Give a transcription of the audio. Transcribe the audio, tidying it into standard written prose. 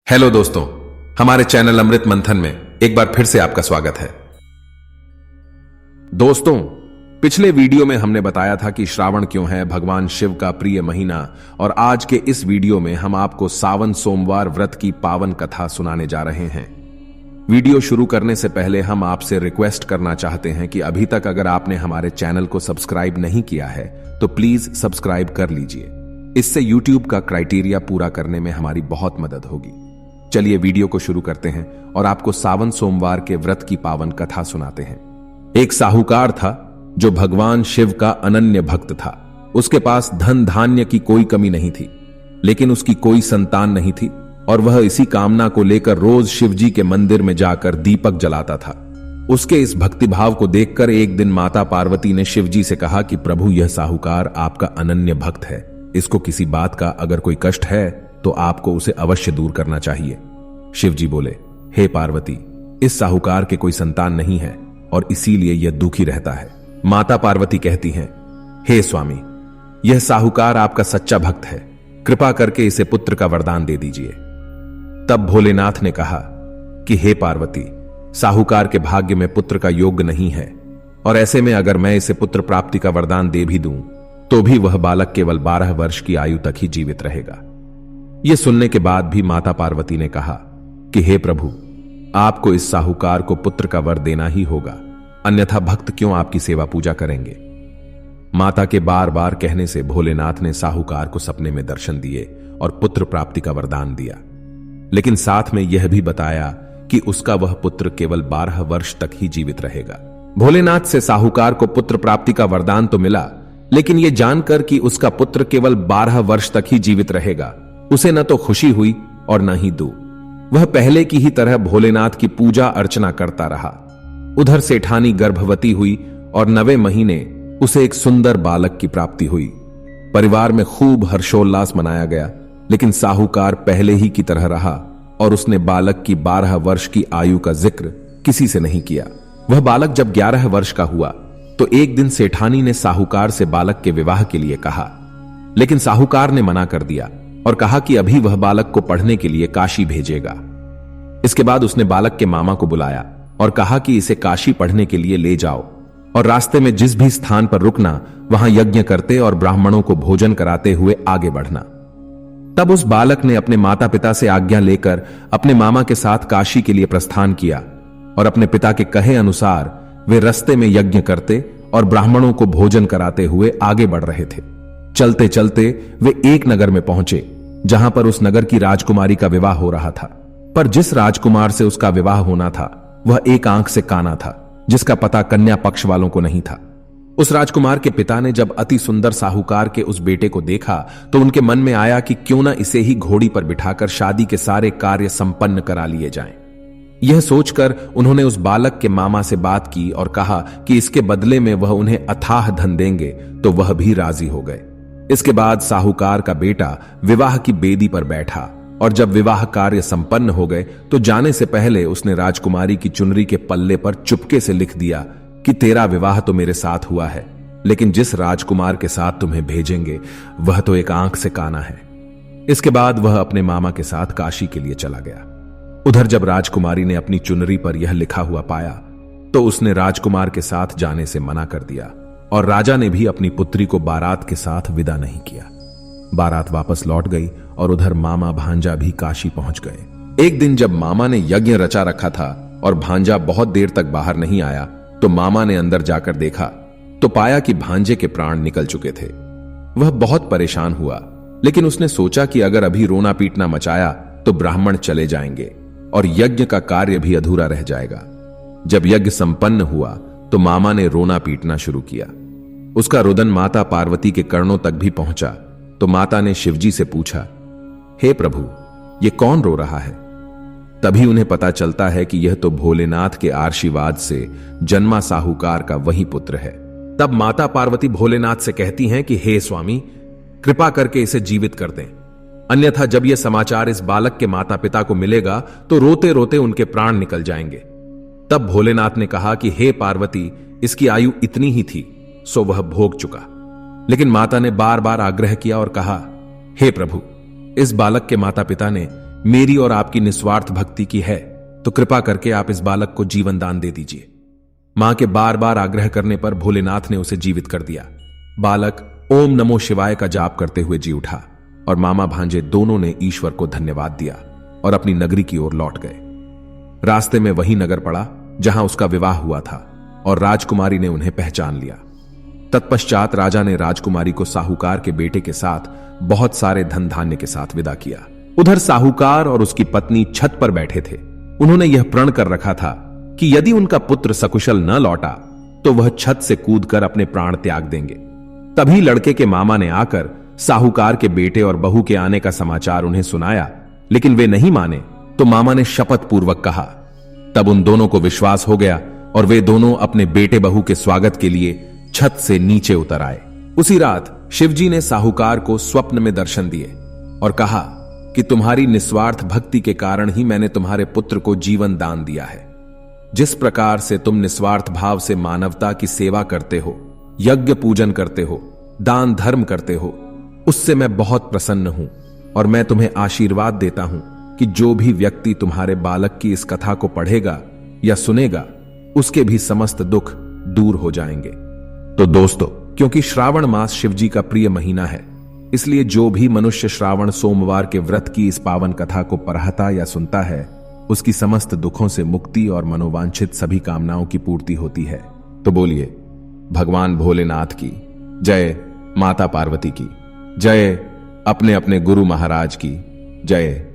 Hello दोस्तों, हमारे channel अमृत मंथन में एक बार फिर से आपका स्वागत है। दोस्तों, पिछले वीडियो में हमने बताया था कि श्रावण क्यों है भगवान शिव का प्रिय महीना, और आज के इस वीडियो में हम आपको सावन सोमवार व्रत की पावन कथा सुनाने जा रहे हैं। वीडियो शुरू करने से पहले हम आपसे रिक्वेस्ट करना चाहते हैं कि अभी तक अगर आपने हमारे चैनल को सब्सक्राइब नहीं किया है तो प्लीज सब्सक्राइब कर लीजिए। इससे यूट्यूब का क्राइटेरिया पूरा करने में हमारी बहुत मदद होगी। चलिए वीडियो को शुरू करते हैं और आपको सावन सोमवार के व्रत की पावन कथा सुनाते हैं। एक साहूकार था जो भगवान शिव का अनन्य भक्त था। उसके पास धन धान्य की कोई कमी नहीं थी, लेकिन उसकी कोई संतान नहीं थी और वह इसी कामना को लेकर रोज शिव जी के मंदिर में जाकर दीपक जलाता था। उसके इस भक्तिभाव को देखकर एक दिन माता पार्वती ने शिव जी से कहा कि प्रभु, यह साहूकार आपका अनन्य भक्त है। इसको किसी बात का अगर कोई कष्ट है तो आपको उसे अवश्य दूर करना चाहिए। शिव जी बोले, हे पार्वती, इस साहूकार के कोई संतान नहीं है और इसीलिए यह दुखी रहता है। माता पार्वती कहती हैं, हे स्वामी, यह साहूकार आपका सच्चा भक्त है, कृपा करके इसे पुत्र का वरदान दे दीजिए। तब भोलेनाथ ने कहा कि हे पार्वती, साहूकार के भाग्य में पुत्र का योग्य नहीं है, और ऐसे में अगर मैं इसे पुत्र प्राप्ति का वरदान दे भी दूं तो भी वह बालक केवल 12 वर्ष की आयु तक ही जीवित रहेगा। यह सुनने के बाद भी माता पार्वती ने कहा कि हे प्रभु, आपको इस साहूकार को पुत्र का वर देना ही होगा, अन्यथा भक्त क्यों आपकी सेवा पूजा करेंगे। माता के बार बार कहने से भोलेनाथ ने साहूकार को सपने में दर्शन दिए और पुत्र प्राप्ति का वरदान दिया, लेकिन साथ में यह भी बताया कि उसका वह पुत्र केवल 12 वर्ष तक ही जीवित रहेगा। भोलेनाथ से साहूकार को पुत्र प्राप्ति का वरदान तो मिला, लेकिन यह जानकर कि उसका पुत्र केवल 12 वर्ष तक ही जीवित रहेगा, उसे न तो खुशी हुई और न ही दुख। वह पहले की ही तरह भोलेनाथ की पूजा अर्चना करता रहा। उधर सेठानी गर्भवती हुई और 9वें महीने उसे एक सुंदर बालक की प्राप्ति हुई। परिवार में खूब हर्षोल्लास मनाया गया, लेकिन साहूकार पहले ही की तरह रहा और उसने बालक की 12 वर्ष की आयु का जिक्र किसी से नहीं किया। वह बालक जब 11 वर्ष का हुआ तो एक दिन सेठानी ने साहूकार से बालक के विवाह के लिए कहा, लेकिन साहूकार ने मना कर दिया और कहा कि अभी वह बालक को पढ़ने के लिए काशी भेजेगा। इसके बाद उसने बालक के मामा को बुलाया और कहा कि इसे काशी पढ़ने के लिए ले जाओ और रास्ते में जिस भी स्थान पर रुकना वहां यज्ञ करते और ब्राह्मणों को भोजन कराते हुए आगे बढ़ना। तब उस बालक ने अपने माता पिता से आज्ञा लेकर अपने मामा के साथ काशी के लिए प्रस्थान किया और अपने पिता के कहे अनुसार वे रास्ते में यज्ञ करते और ब्राह्मणों को भोजन कराते हुए आगे बढ़ रहे थे। चलते चलते वे एक नगर में पहुंचे जहां पर उस नगर की राजकुमारी का विवाह हो रहा था। पर जिस राजकुमार से उसका विवाह होना था वह एक आंख से काना था, जिसका पता कन्या पक्ष वालों को नहीं था। उस राजकुमार के पिता ने जब अति सुंदर साहूकार के उस बेटे को देखा तो उनके मन में आया कि क्यों ना इसे ही घोड़ी पर बिठाकर शादी के सारे कार्य संपन्न करा लिए जाएं। यह सोचकर उन्होंने उस बालक के मामा से बात की और कहा कि इसके बदले में वह उन्हें अथाह धन देंगे, तो वह भी राजी हो गए। इसके बाद साहूकार का बेटा विवाह की बेदी पर बैठा और जब विवाह कार्य संपन्न हो गए तो जाने से पहले उसने राजकुमारी की चुनरी के पल्ले पर चुपके से लिख दिया कि तेरा विवाह तो मेरे साथ हुआ है, लेकिन जिस राजकुमार के साथ तुम्हें भेजेंगे वह तो एक आंख से काना है। इसके बाद वह अपने मामा के साथ काशी के लिए चला गया। उधर जब राजकुमारी ने अपनी चुनरी पर यह लिखा हुआ पाया तो उसने राजकुमार के साथ जाने से मना कर दिया और राजा ने भी अपनी पुत्री को बारात के साथ विदा नहीं किया। बारात वापस लौट गई और उधर मामा भांजा भी काशी पहुंच गए। एक दिन जब मामा ने यज्ञ रचा रखा था और भांजा बहुत देर तक बाहर नहीं आया तो मामा ने अंदर जाकर देखा तो पाया कि भांजे के प्राण निकल चुके थे। वह बहुत परेशान हुआ, लेकिन उसने सोचा कि अगर अभी रोना पीटना मचाया तो ब्राह्मण चले जाएंगे और यज्ञ का कार्य भी अधूरा रह जाएगा। जब यज्ञ संपन्न हुआ तो मामा ने रोना पीटना शुरू किया। उसका रुदन माता पार्वती के कर्णों तक भी पहुंचा तो माता ने शिवजी से पूछा, हे प्रभु, ये कौन रो रहा है। तभी उन्हें पता चलता है कि यह तो भोलेनाथ के आशीर्वाद से जन्मा साहूकार का वही पुत्र है। तब माता पार्वती भोलेनाथ से कहती हैं कि हे स्वामी, कृपा करके इसे जीवित कर दें, अन्यथा जब यह समाचार इस बालक के माता पिता को मिलेगा तो रोते रोते उनके प्राण निकल जाएंगे। तब भोलेनाथ ने कहा कि हे पार्वती, इसकी आयु इतनी ही थी सो वह भोग चुका। लेकिन माता ने बार बार आग्रह किया और कहा, हे प्रभु, इस बालक के माता पिता ने मेरी और आपकी निस्वार्थ भक्ति की है तो कृपा करके आप इस बालक को जीवन दान दे दीजिए। मां के बार बार आग्रह करने पर भोलेनाथ ने उसे जीवित कर दिया। बालक ओम नमो शिवाय का जाप करते हुए जी उठा और मामा भांजे दोनों ने ईश्वर को धन्यवाद दिया और अपनी नगरी की ओर लौट गए। रास्ते में वही नगर पड़ा जहां उसका विवाह हुआ था और राजकुमारी ने उन्हें पहचान लिया। तत्पश्चात राजा ने राजकुमारी को साहूकार के बेटे के साथ बहुत सारे धन धान्य के साथ विदा किया। उधर साहूकार और उसकी पत्नी छत पर बैठे थे। उन्होंने यह प्रण कर रखा था कि यदि उनका पुत्र सकुशल न लौटा तो वह छत से कूदकर अपने प्राण त्याग देंगे। तभी लड़के के मामा ने आकर साहूकार के बेटे और बहू के आने का समाचार उन्हें सुनाया, लेकिन वे नहीं माने तो मामा ने शपथ पूर्वक कहा। तब उन दोनों को विश्वास हो गया और वे दोनों अपने बेटे बहू के स्वागत के लिए छत से नीचे उतर आए। उसी रात शिवजी ने साहूकार को स्वप्न में दर्शन दिए और कहा कि तुम्हारी निस्वार्थ भक्ति के कारण ही मैंने तुम्हारे पुत्र को जीवन दान दिया है। जिस प्रकार से तुम निस्वार्थ भाव से मानवता की सेवा करते हो, यज्ञ पूजन करते हो, दान धर्म करते हो, उससे मैं बहुत प्रसन्न हूं और मैं तुम्हें आशीर्वाद देता हूं कि जो भी व्यक्ति तुम्हारे बालक की इस कथा को पढ़ेगा या सुनेगा उसके भी समस्त दुख दूर हो जाएंगे। तो दोस्तों, क्योंकि श्रावण मास शिवजी का प्रिय महीना है, इसलिए जो भी मनुष्य श्रावण सोमवार के व्रत की इस पावन कथा को पढ़ता या सुनता है उसकी समस्त दुखों से मुक्ति और मनोवांछित सभी कामनाओं की पूर्ति होती है। तो बोलिए भगवान भोलेनाथ की जय, माता पार्वती की जय, अपने अपने गुरु महाराज की जय।